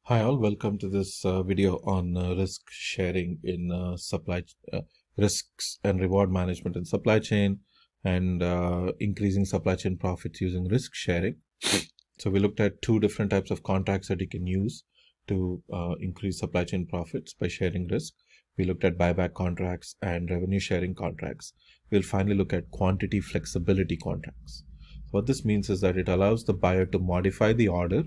Hi all, welcome to this video on risk sharing in risks and reward management in supply chain and increasing supply chain profits using risk sharing. So we looked at two different types of contracts that you can use to increase supply chain profits by sharing risk. We looked at buyback contracts and revenue sharing contracts. We'll finally look at quantity flexibility contracts. So what this means is that it allows the buyer to modify the order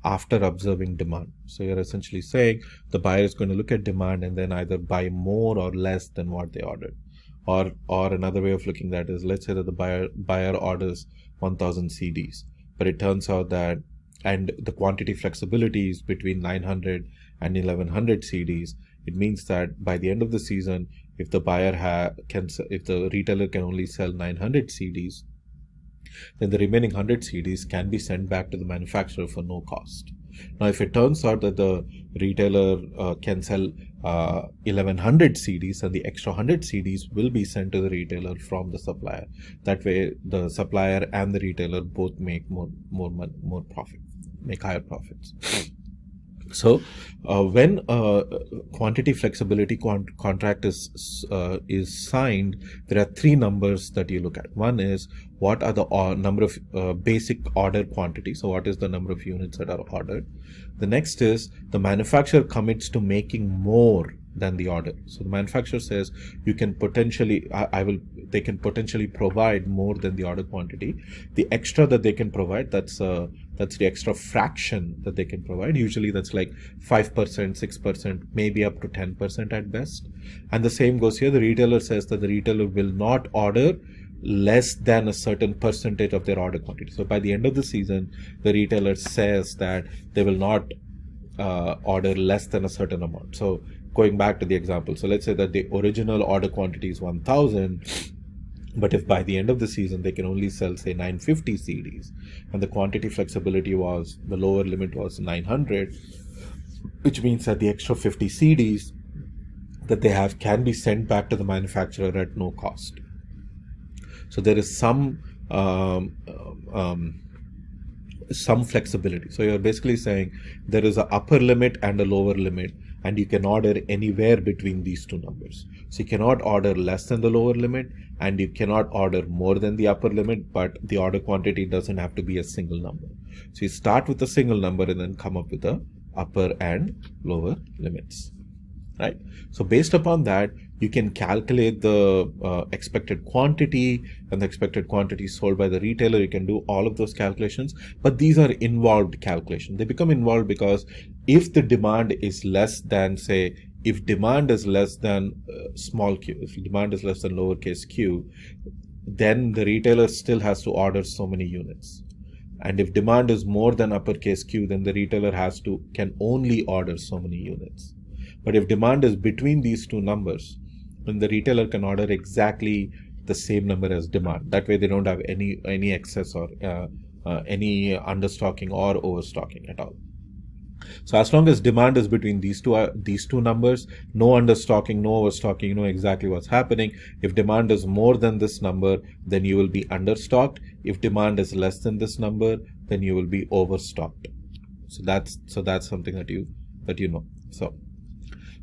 after observing demand. So you're essentially saying the buyer is going to look at demand and then either buy more or less than what they ordered. Or another way of looking at that is, let's say that the buyer orders 1000 CDs, but it turns out that, and the quantity flexibility is between 900 and 1100 CDs. It means that by the end of the season, if the if the retailer can only sell 900 CDs, then the remaining 100 CDs can be sent back to the manufacturer for no cost. Now, if it turns out that the retailer can sell 1100 CDs, and the extra 100 CDs will be sent to the retailer from the supplier. That way, the supplier and the retailer both make more profit, make higher profits. So, when a quantity flexibility contract is signed, there are three numbers that you look at. One is what are the number of basic order quantities. So, what is the number of units that are ordered? The next is the manufacturer commits to making more than the order. So the manufacturer says you can potentially, they can potentially provide more than the order quantity. The extra that they can provide, that's the extra fraction that they can provide. Usually that's like 5%, 6%, maybe up to 10% at best. And the same goes here. The retailer says that the retailer will not order less than a certain percentage of their order quantity. So by the end of the season, the retailer says that they will not order less than a certain amount. So going back to the example, so let's say that the original order quantity is 1000, but if by the end of the season they can only sell, say, 950 CDs, and the quantity flexibility was, the lower limit was 900, which means that the extra 50 CDs that they have can be sent back to the manufacturer at no cost. So there is some flexibility. So you're basically saying there is an upper limit and a lower limit, and you can order anywhere between these two numbers. So you cannot order less than the lower limit, and you cannot order more than the upper limit, but the order quantity doesn't have to be a single number. So you start with a single number and then come up with the upper and lower limits, right? So based upon that, you can calculate the expected quantity and the expected quantity sold by the retailer. You can do all of those calculations, but these are involved calculations. They become involved because if the demand is less than, say, if demand is less than small q, if demand is less than lowercase q, then the retailer still has to order so many units. And if demand is more than uppercase q, then the retailer can only order so many units. But if demand is between these two numbers, then the retailer can order exactly the same number as demand. That way they don't have any excess or any understocking or overstocking at all. So as long as demand is between these two numbers, no understocking, no overstocking, you know exactly what's happening. If demand is more than this number, then you will be understocked. If demand is less than this number, then you will be overstocked. So that's something that you know.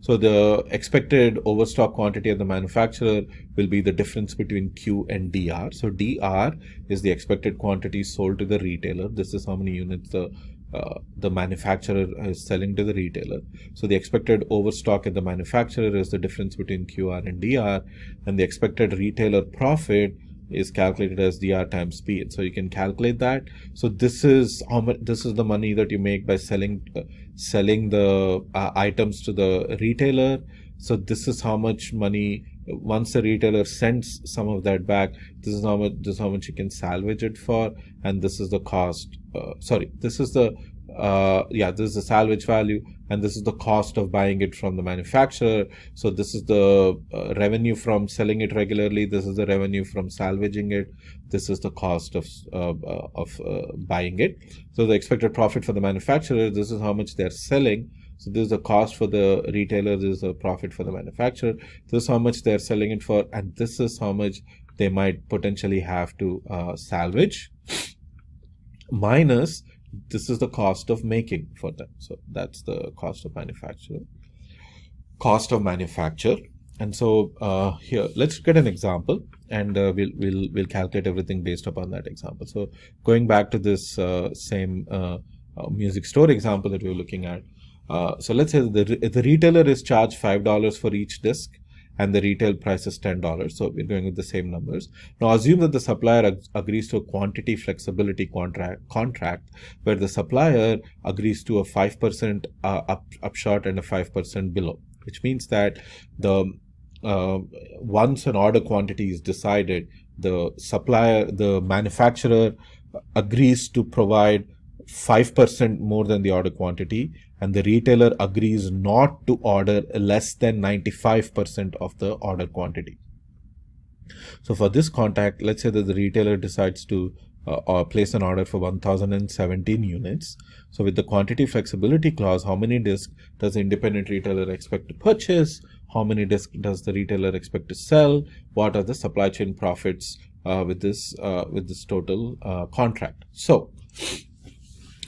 So the expected overstock quantity of the manufacturer will be the difference between Q and DR. So DR is the expected quantity sold to the retailer. This is how many units the manufacturer is selling to the retailer. So the expected overstock at the manufacturer is the difference between QR and DR, and the expected retailer profit is calculated as DR times P. And so you can calculate that. So this is how much, this is the money that you make by selling the items to the retailer. So this is how much money, once the retailer sends some of that back, this is how much you can salvage it for, and this is the cost. This is the salvage value, and this is the cost of buying it from the manufacturer. So this is the revenue from selling it regularly. This is the revenue from salvaging it. This is the cost of buying it. So the expected profit for the manufacturer, this is how much they're selling. So this is the cost for the retailer. This is a profit for the manufacturer. This is how much they're selling it for, and this is how much they might potentially have to salvage, minus this is the cost of making for them. So that's the cost of manufacture. And so here, let's get an example, and we'll calculate everything based upon that example. So going back to this same music store example that we were looking at. So let's say the retailer is charged $5 for each disc, and the retail price is $10. So we're going with the same numbers. Now assume that the supplier agrees to a quantity flexibility contract where the supplier agrees to a 5% upshot and a 5% below, which means that the once an order quantity is decided, the manufacturer agrees to provide 5% more than the order quantity, and the retailer agrees not to order less than 95% of the order quantity. So for this contract, let's say that the retailer decides to place an order for 1017 units. So with the quantity flexibility clause, how many discs does the independent retailer expect to purchase? How many discs does the retailer expect to sell? What are the supply chain profits with this total contract? So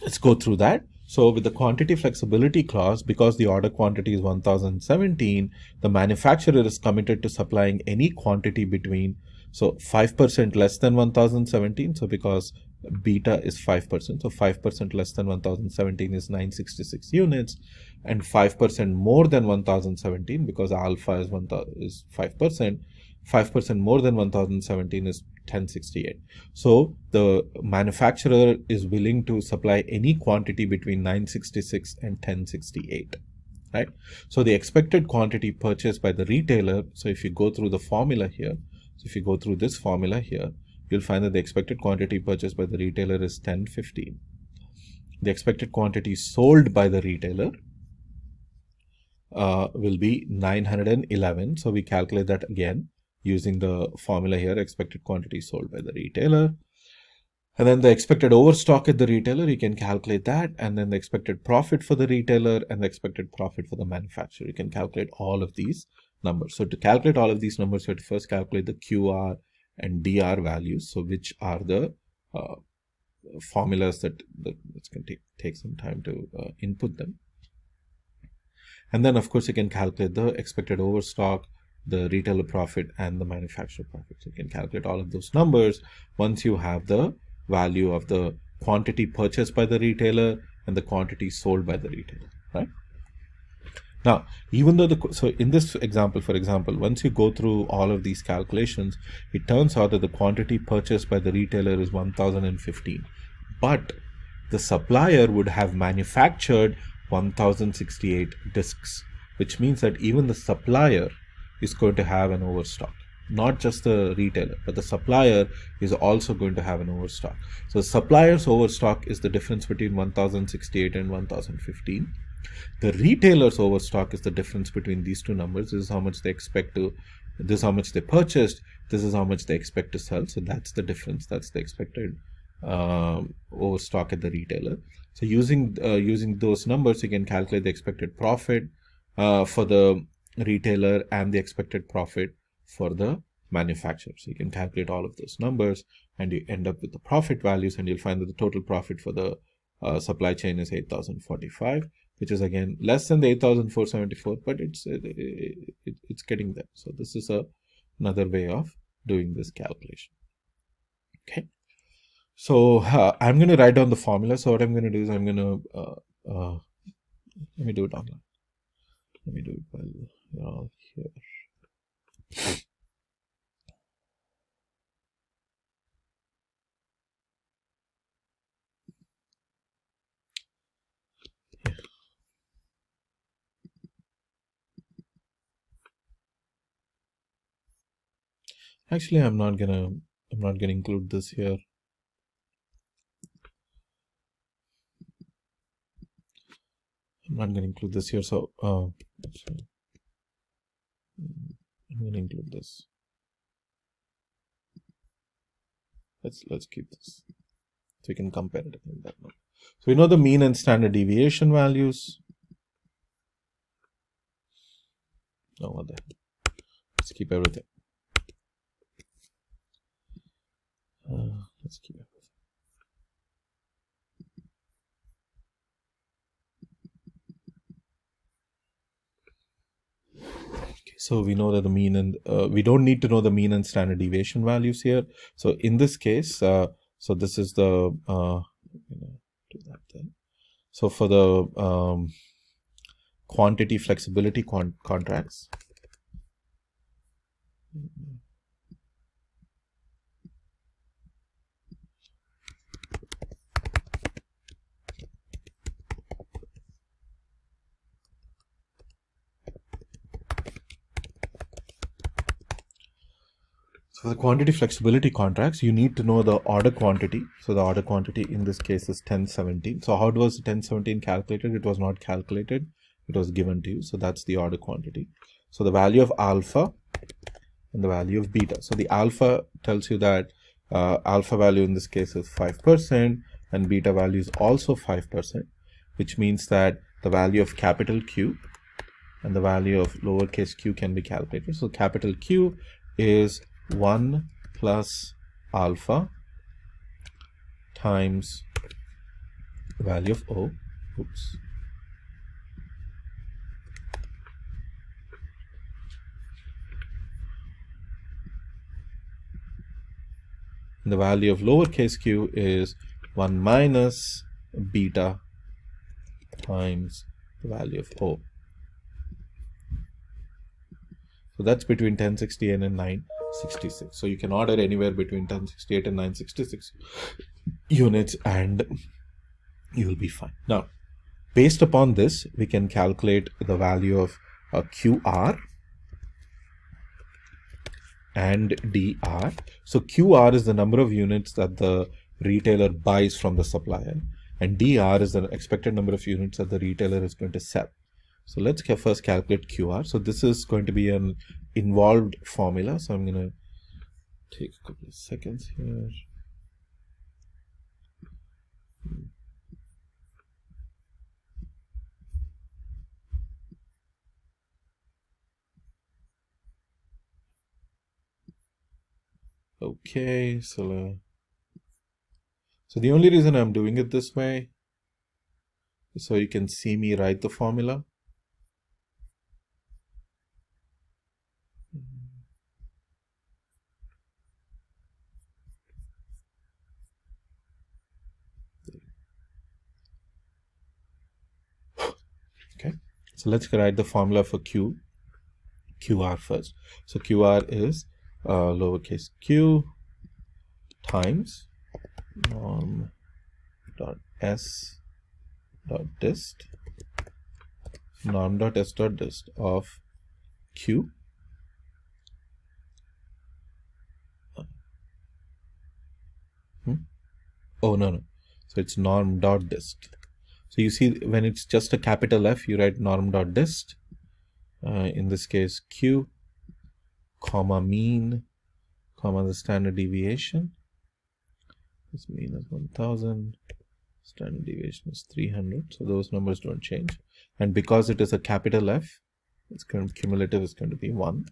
let's go through that. So with the quantity flexibility clause, because the order quantity is 1017, the manufacturer is committed to supplying any quantity between 5% less than 1017. So because beta is 5%, so 5% less than 1017 is 966 units, and 5% more than 1017, because alpha is 5%. 5% more than 1017 is 1068. So the manufacturer is willing to supply any quantity between 966 and 1068, right? So the expected quantity purchased by the retailer, so if you go through the formula here, so if you go through this formula here, you'll find that the expected quantity purchased by the retailer is 1015. The expected quantity sold by the retailer will be 911. So we calculate that again using the formula here, expected quantity sold by the retailer. And then the expected overstock at the retailer, you can calculate that. And then the expected profit for the retailer and the expected profit for the manufacturer. You can calculate all of these numbers. So to calculate all of these numbers, you have to first calculate the QR and DR values. So which are the formulas that it's going to take some time to input them. And then of course you can calculate the expected overstock, the retailer profit, and the manufacturer profit. So you can calculate all of those numbers once you have the value of the quantity purchased by the retailer and the quantity sold by the retailer, right? Now, even though so in this example, for example, once you go through all of these calculations, it turns out that the quantity purchased by the retailer is 1015, but the supplier would have manufactured 1068 discs, which means that even the supplier is going to have an overstock. Not just the retailer, but the supplier is also going to have an overstock. So the supplier's overstock is the difference between 1068 and 1015. The retailer's overstock is the difference between these two numbers. This is how much they expect to, this is how much they purchased, this is how much they expect to sell. So that's the difference. That's the expected overstock at the retailer. So using those numbers, you can calculate the expected profit for the retailer and the expected profit for the manufacturer. So you can calculate all of those numbers and you end up with the profit values, and you'll find that the total profit for the supply chain is 8,045, which is again less than the 8,474, but it's getting there. So this is another way of doing this calculation. Okay. So I'm going to write down the formula. So what I'm going to do is I'm going to let me do it online. Let me do it while you're all here. Actually, I'm not gonna include this here. I'm not gonna include this here, so I'm gonna include this. Let's keep this so we can compare it again. That one. So we know the mean and standard deviation values. No, what the hell? Let's keep everything. Let's keep everything. So we know that the mean and we don't need to know the mean and standard deviation values here. So in this case, so this is the do that then. So for the quantity flexibility contracts, so the quantity flexibility contracts, you need to know the order quantity. So the order quantity in this case is 1017. So how was 1017 calculated? It was not calculated. It was given to you. So that's the order quantity. So the value of alpha and the value of beta. So the alpha tells you that alpha value in this case is 5% and beta value is also 5%, which means that the value of capital Q and the value of lowercase q can be calculated. So capital Q is 1 plus alpha times the value of O. Oops. And the value of lowercase q is 1 minus beta times the value of O. So that's between 1068 and 966. So you can order anywhere between 1068 and 966 units and you will be fine. Now, based upon this, we can calculate the value of QR and DR. So QR is the number of units that the retailer buys from the supplier, and DR is the expected number of units that the retailer is going to sell. So let's first calculate QR. So this is going to be an involved formula. So I'm going to take a couple of seconds here. Okay, so the only reason I'm doing it this way is so you can see me write the formula. Okay, so let's write the formula for QR first. So QR is lowercase q times norm dot s dot dist norm dot s dot dist of q oh no, so it's norm dot dist. So you see, when it's just a capital F, you write norm dot dist, in this case q, comma mean, comma the standard deviation. This mean is 1000, standard deviation is 300, so those numbers don't change. And because it is a capital F, it's going to cumulative is going to be 1.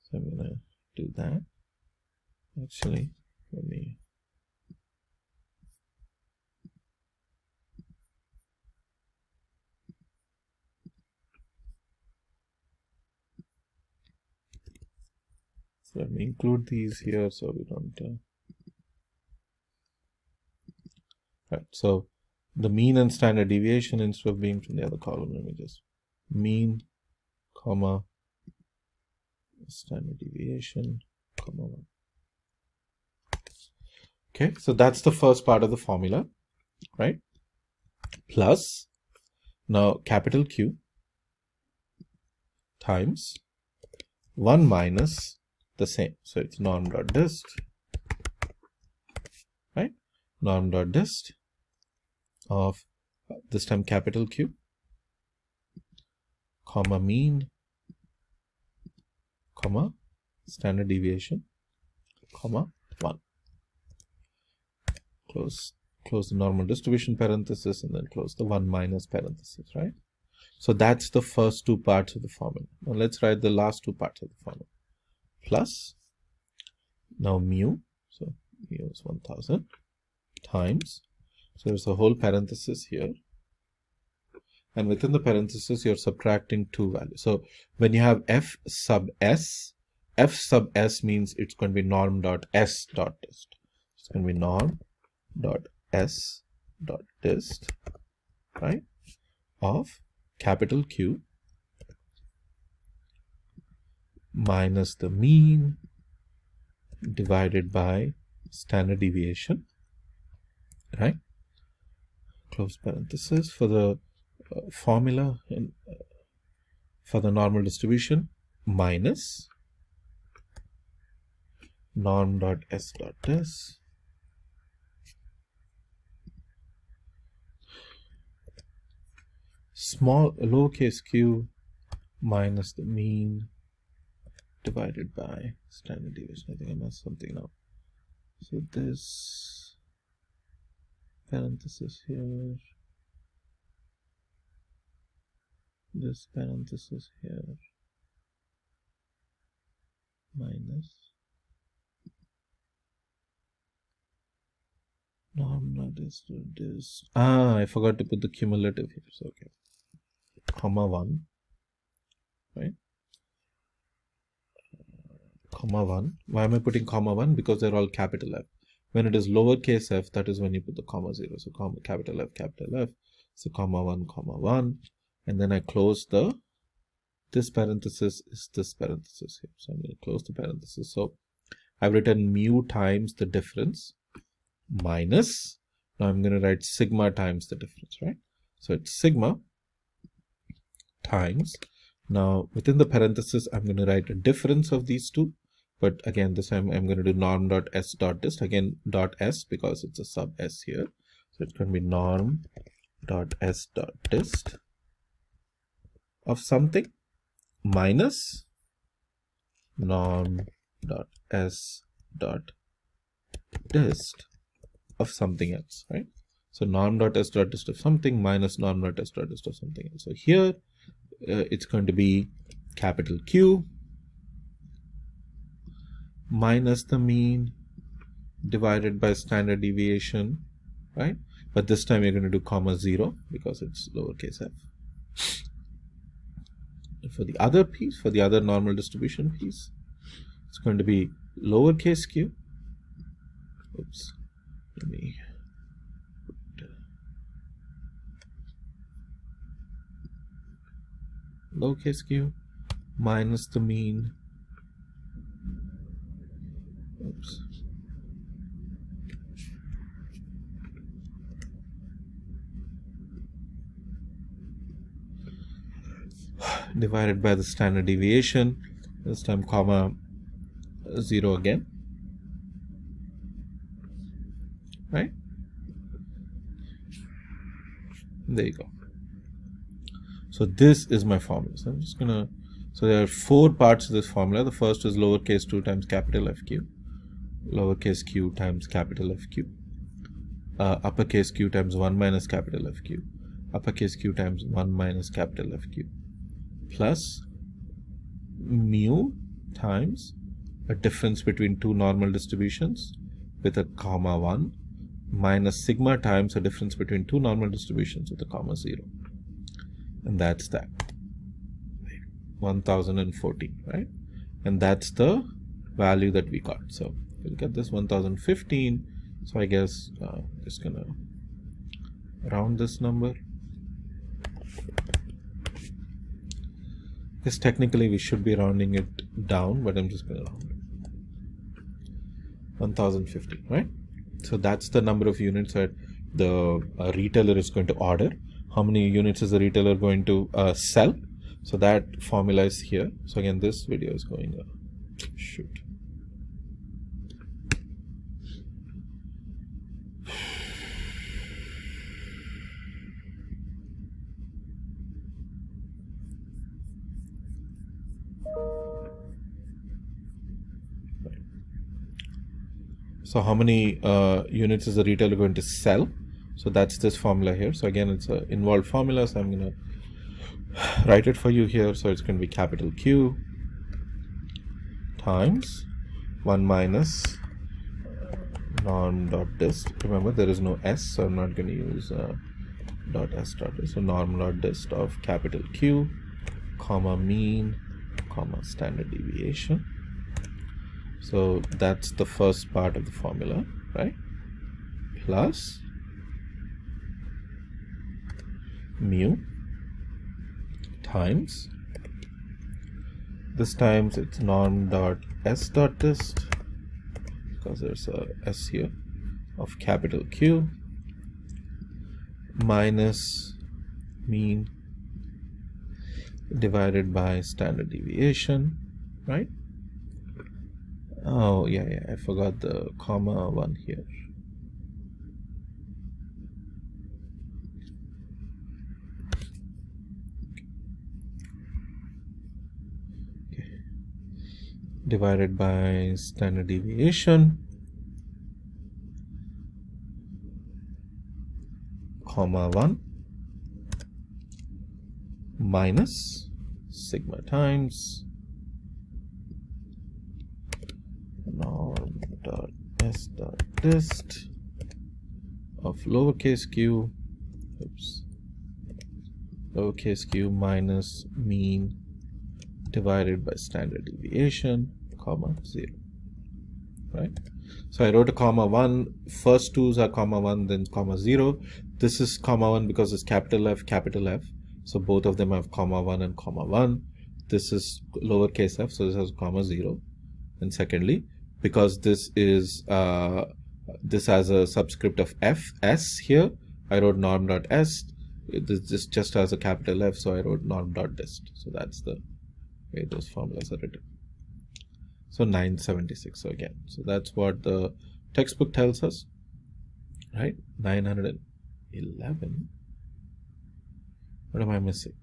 So I'm going to do that. Actually, let me include these here so we don't right. So the mean and standard deviation, instead of being from the other column, let me just mean, comma standard deviation, comma 1. Okay, so that's the first part of the formula, right? Plus, now capital Q times 1 minus the same. So it's norm dot dist, right? Norm dot dist of this time capital Q, comma mean, comma standard deviation, comma 1. Close the normal distribution parenthesis and then close the 1 minus parenthesis, right? So that's the first two parts of the formula. Now let's write the last two parts of the formula. Plus, now mu, so mu is 1000 times, so there's a whole parenthesis here, and within the parenthesis you're subtracting two values. So when you have f sub s means it's going to be norm.s.dist. It's going to be norm.s.dist, right, of capital Q minus the mean divided by standard deviation, right? Close parenthesis for the formula for the normal distribution minus norm.s.dist small lowercase q minus the mean divided by standard deviation. I think I messed something up. So this parenthesis here, this parenthesis here, minus norm.s.dist. I forgot to put the cumulative here. So okay, comma 1, right? Comma 1. Why am I putting comma 1? Because they're all capital F. When it is lowercase f, that is when you put the comma 0. So comma capital F, so comma 1, and then I close this parenthesis is this parenthesis here. So I'm going to close the parenthesis. So I've written mu times the difference minus, now I'm going to write sigma times the difference, right? So it's sigma times, now within the parenthesis I'm going to write a difference of these two, but again this time I'm going to do norm.s.dist, again dot s because it's a sub s here, so it's going to be norm.s.dist of something minus norm.s.dist of something else, right? So norm.s.dist of something minus norm.s.dist of something else. So here it's going to be capital Q minus the mean divided by standard deviation, right? But this time you're going to do comma 0 because it's lowercase f. For the other piece, for the other normal distribution piece, it's going to be lowercase q. Oops. Let me put lowercase q minus the mean. Oops. Divided by the standard deviation, this time comma 0 again, right? There you go. So this is my formula. So I'm just gonna, so there are 4 parts of this formula. The first is lowercase 2 times capital FQ, lowercase q times capital FQ, uppercase q times 1 minus capital FQ, uppercase q times 1 minus capital FQ, plus mu times a difference between two normal distributions with a comma 1 minus sigma times a difference between two normal distributions with a comma 0. And that's that. 1014, right? And that's the value that we got. So if you look at this 1015, so I guess just gonna round this number. Yes, technically we should be rounding it down, but I'm just going to round it. 1050, right? So that's the number of units that the retailer is going to order. How many units is the retailer going to sell? So that formula is here. So again, this video is going shoot. So how many units is the retailer going to sell? So that's this formula here. So again, it's an involved formula. So I'm going to write it for you here. So it's going to be capital Q times 1 minus norm.dist. Remember, there is no S, so I'm not going to use dot s dot, so norm dot dist of capital Q, comma mean, comma standard deviation. So that's the first part of the formula, right? Plus mu times, this times it's norm dot s dot dist, because there's a s here, of capital Q, minus mean divided by standard deviation, right? Oh yeah, I forgot the comma one here. Okay. Divided by standard deviation, comma 1, minus sigma times norm dot s dot dist of lowercase q, lowercase q minus mean divided by standard deviation, comma 0, right? So I wrote a comma 1, first twos are comma 1, then comma 0. This is comma 1 because it's capital F, capital F. So both of them have comma 1 and comma 1. This is lowercase f, so this has comma 0. And secondly, because this is this has a subscript of f, s here, I wrote norm dot s. This just has a capital F, so I wrote norm dot dist. So that's the way those formulas are written. So 976. So again, so that's what the textbook tells us, right? 911. What am I missing?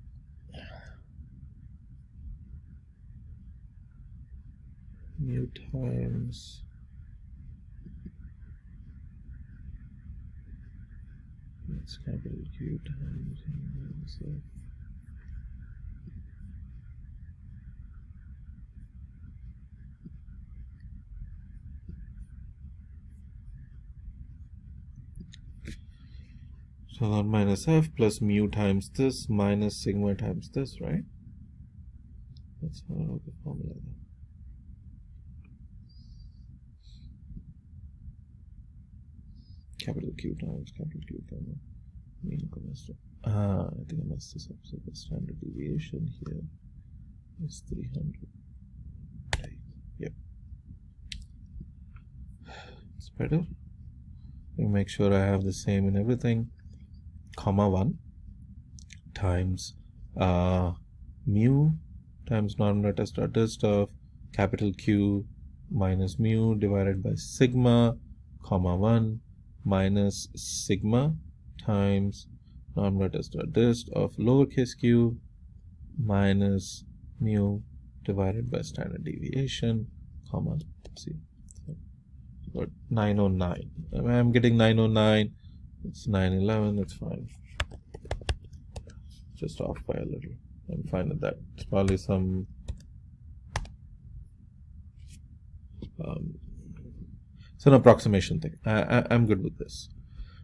Mu times it's capital Q times so that minus f plus mu times this minus sigma times this, right? That's how I wrote the formula there. Capital Q times capital Q comma mean comma star. I think I messed this up. So the standard deviation here is 300. Right. Yep. It's better. You make sure I have the same in everything. Comma 1 times mu times norm dot s dot dist of capital Q minus mu divided by sigma, comma 1 minus sigma times norm dot s dot dist of lowercase q minus mu divided by standard deviation, comma c. So 909. I'm getting 909. It's 911. It's fine. Just off by a little. I'm fine with that. It's probably some it's an approximation thing. I'm good with this.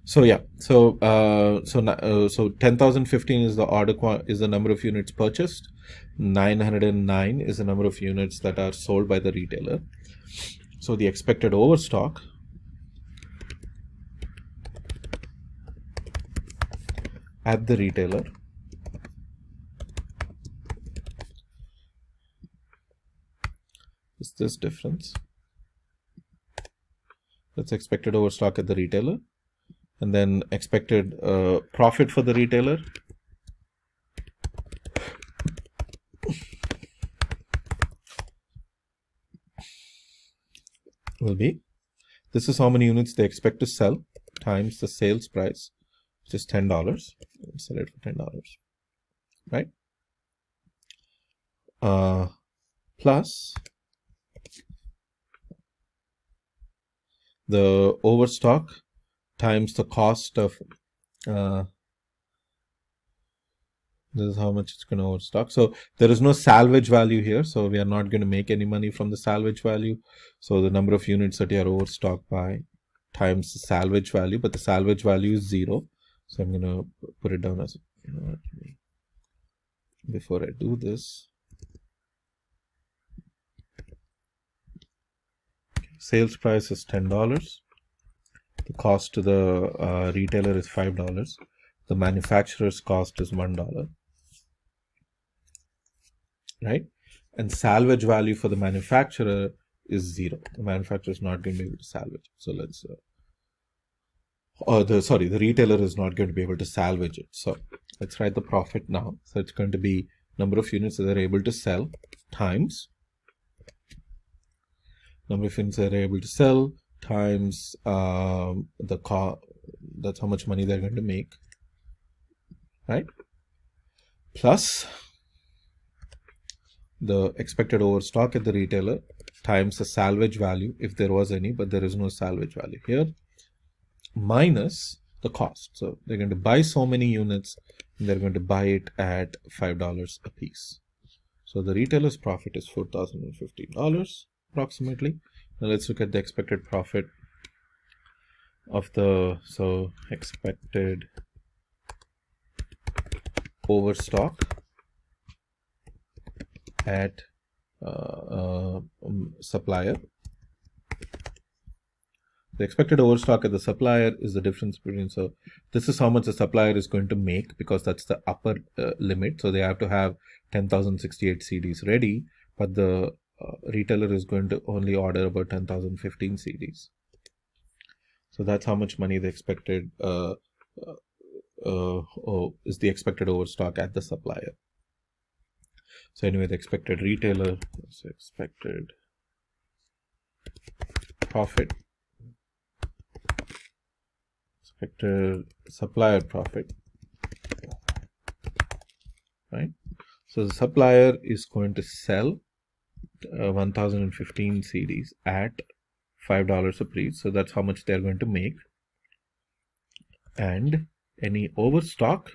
So yeah, so 10,015 is the order is the number of units purchased. 909 is the number of units that are sold by the retailer. So the expected overstock at the retailer is this difference. That's expected overstock at the retailer, and then expected profit for the retailer will be, this is how many units they expect to sell times the sales price, which is $10. Sell it for $10, right? Plus the overstock times the cost of this is how much it's going to overstock. So there is no salvage value here, so we are not going to make any money from the salvage value. So the number of units that you are overstocked by times the salvage value, but the salvage value is 0. So I'm gonna put it down as, you know what, before I do this, sales price is $10. The cost to the retailer is $5. The manufacturer's cost is $1, right? And salvage value for the manufacturer is 0. The manufacturer is not going to be able to salvage. So let's, the retailer is not going to be able to salvage it. So let's write the profit now. So it's going to be number of units that they're able to sell times number of units they're able to sell times the cost. That's how much money they're going to make, right? Plus the expected overstock at the retailer times the salvage value, if there was any, but there is no salvage value here, minus the cost. So they're going to buy so many units and they're going to buy it at $5 a piece. So the retailer's profit is $4,015 approximately. Now let's look at the expected profit of the, so expected overstock at supplier. The expected overstock at the supplier is the difference between, so this is how much the supplier is going to make, because that's the upper limit. So they have to have 10,068 CDs ready, but the retailer is going to only order about 10,015 CDs. So that's how much money the expected is the expected overstock at the supplier. So anyway, the expected retailer, so expected profit, expected supplier profit, right? So the supplier is going to sell 1,015 CDs at $5 a piece. So that's how much they're going to make. And any overstock,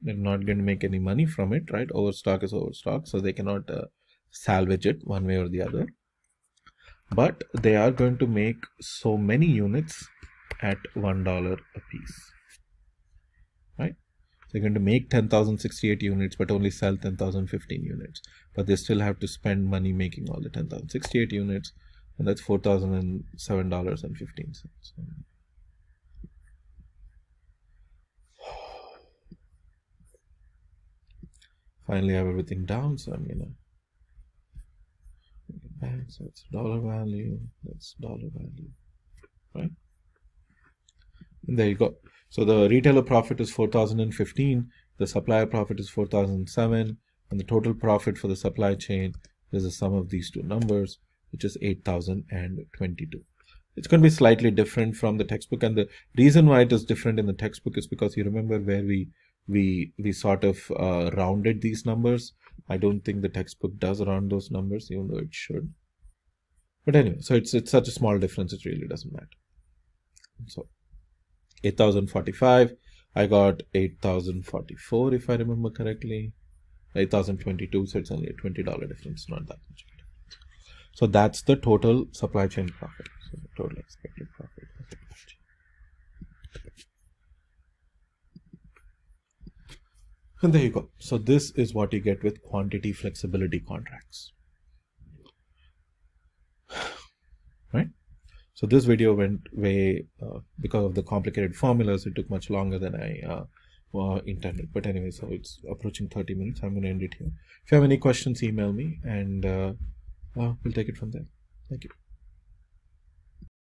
they're not going to make any money from it, right? Overstock is overstock, so they cannot salvage it one way or the other. But they are going to make so many units at $1 a piece, right? They're going to make 10,068 units, but only sell 10,015 units. But they still have to spend money making all the 10,068 units, and that's $4,007.15. Finally, I have everything down, so I'm gonna get back. So it's dollar value, that's dollar value, right? And there you go. So the retailer profit is 4,015, the supplier profit is 4,007, and the total profit for the supply chain is the sum of these two numbers, which is 8,022. It's going to be slightly different from the textbook, and the reason why it is different in the textbook is because you remember where we sort of rounded these numbers. I don't think the textbook does round those numbers, even though it should. But anyway, so it's such a small difference, it really doesn't matter. So 8,045, I got 8,044 if I remember correctly, 8,022, so it's only a $20 difference, not that much. So that's the total supply chain profit. So the total expected profit. And there you go. So this is what you get with quantity flexibility contracts, right? So this video went way, because of the complicated formulas, it took much longer than I intended. But anyway, so it's approaching 30 minutes. I'm going to end it here. If you have any questions, email me, and we'll take it from there. Thank you.